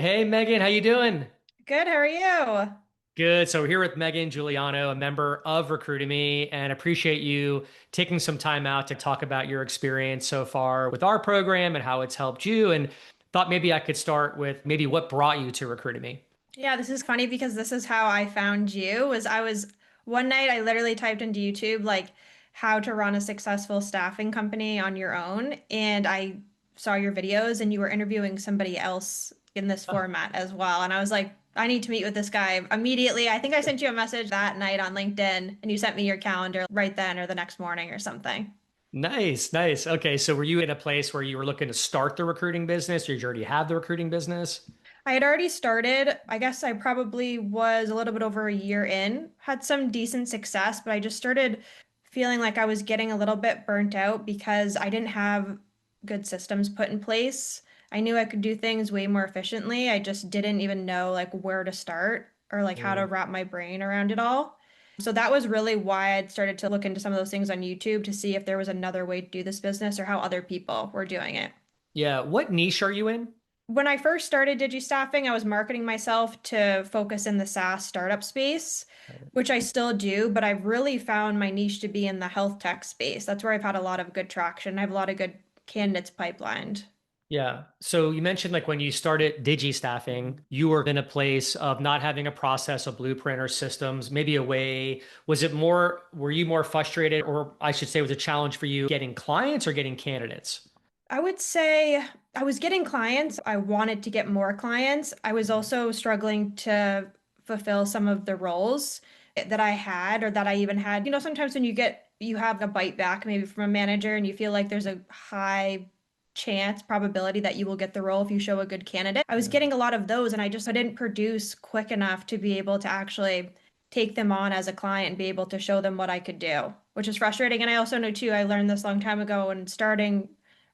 Hey Megan, how you doing? Good, how are you? Good. So we're here with Megan Giuliano, a member of Recruitemy, and appreciate you taking some time out to talk about your experience so far with our program and how it's helped you. And thought maybe I could start with maybe what brought you to Recruitemy. Yeah, this is funny because this is how I found you. Was I was one night I literally typed into YouTube like how to run a successful staffing company on your own, and I saw your videos and you were interviewing somebody else in this format as well. And I was like, I need to meet with this guy immediately. I think I sent you a message that night on LinkedIn and you sent me your calendar right then or the next morning or something. Nice, nice. Okay, so were you in a place where you were looking to start the recruiting business, or you already have the recruiting business? I had already started. I guess I probably was a little bit over a year in, had some decent success, but I just started feeling like I was getting a little bit burnt out because I didn't have good systems put in place. I knew I could do things way more efficiently. I just didn't even know like where to start or like how to Mm. wrap my brain around it all. So that was really why I'd started to look into some of those things on YouTube to see if there was another way to do this business or how other people were doing it. Yeah. What niche are you in? When I first started DigiStaffing, I was marketing myself to focus in the SaaS startup space, which I still do, but I've really found my niche to be in the health tech space. That's where I've had a lot of good traction. I have a lot of good candidates pipelined. Yeah. So you mentioned like when you started digi staffing, you were in a place of not having a process, a blueprint or systems, maybe a way. Was it more, were you more frustrated, or I should say, was a challenge for you getting clients or getting candidates? I would say I was getting clients. I wanted to get more clients. I was also struggling to fulfill some of the roles that I had or that I even had. You know, sometimes when you have a bite back maybe from a manager and you feel like there's a high chance probability that you will get the role if you show a good candidate. I was Yeah. getting a lot of those and I didn't produce quick enough to be able to actually take them on as a client and be able to show them what I could do, which is frustrating. And I also know too, I learned this a long time ago when starting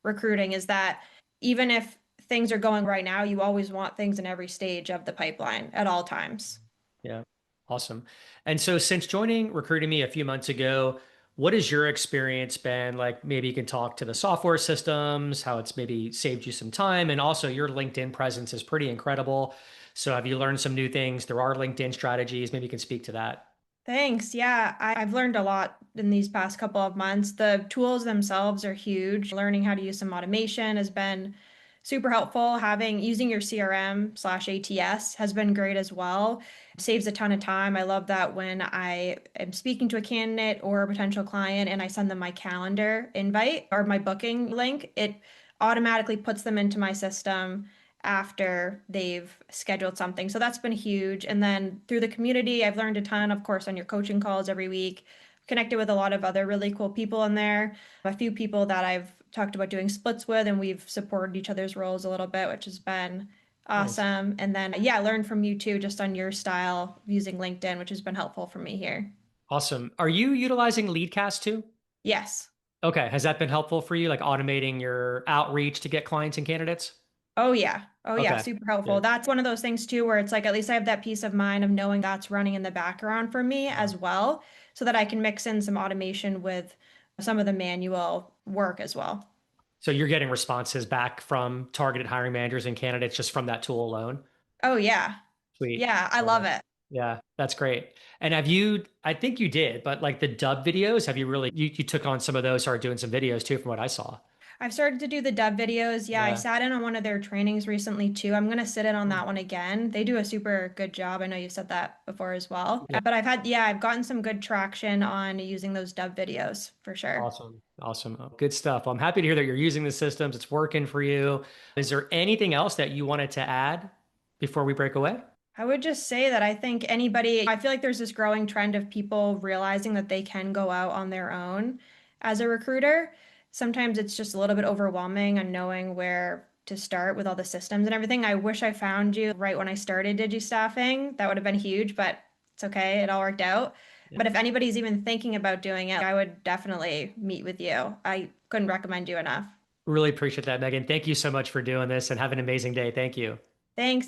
recruiting is that even if things are going right now, you always want things in every stage of the pipeline at all times. Yeah. Awesome. And so since joining Recruiting Me a few months ago, what has your experience been like? Maybe you can talk to the software systems, how it's maybe saved you some time. And also your LinkedIn presence is pretty incredible. So have you learned some new things? There are LinkedIn strategies. Maybe you can speak to that. Thanks. Yeah, I've learned a lot in these past couple of months. The tools themselves are huge. Learning how to use some automation has been super helpful. Having using your CRM slash ATS has been great as well. Saves a ton of time. I love that when I am speaking to a candidate or a potential client and I send them my calendar invite or my booking link, it automatically puts them into my system after they've scheduled something. So that's been huge. And then through the community, I've learned a ton, of course, on your coaching calls every week. Connected with a lot of other really cool people in there. A few people that I've talked about doing splits with, and we've supported each other's roles a little bit, which has been Nice. awesome. And then, yeah, learned from you too, just on your style using LinkedIn, which has been helpful for me here. Awesome. Are you utilizing Leadcast too? Yes. Okay. Has that been helpful for you, like automating your outreach to get clients and candidates? Oh yeah. Oh yeah, Okay. super helpful. Good. That's one of those things too where it's like at least I have that peace of mind of knowing that's running in the background for me as well, so that I can mix in some automation with some of the manual work as well. So you're getting responses back from targeted hiring managers and candidates just from that tool alone? Oh yeah. Sweet. Yeah, I Love love it. it. Yeah, that's great. And have you, I think you did, but like the dub videos, have you really, you took on some of those, started doing some videos too, from what I saw. I've started to do the dev videos. Yeah, I Yeah. sat in on one of their trainings recently too. I'm gonna sit in on that one again. They do a super good job. I know you said that before as well. Yeah. But I've gotten some good traction on using those dev videos for sure. Awesome. Awesome. Oh, good stuff. Well, I'm happy to hear that you're using the systems. It's working for you. Is there anything else that you wanted to add before we break away? I would just say that I feel like there's this growing trend of people realizing that they can go out on their own as a recruiter. Sometimes it's just a little bit overwhelming on knowing where to start with all the systems and everything. I wish I found you right when I started DigiStaffing. That would have been huge, but it's okay. It all worked out. Yeah. But if anybody's even thinking about doing it, I would definitely meet with you. I couldn't recommend you enough. Really appreciate that, Megan. Thank you so much for doing this and have an amazing day. Thank you. Thanks.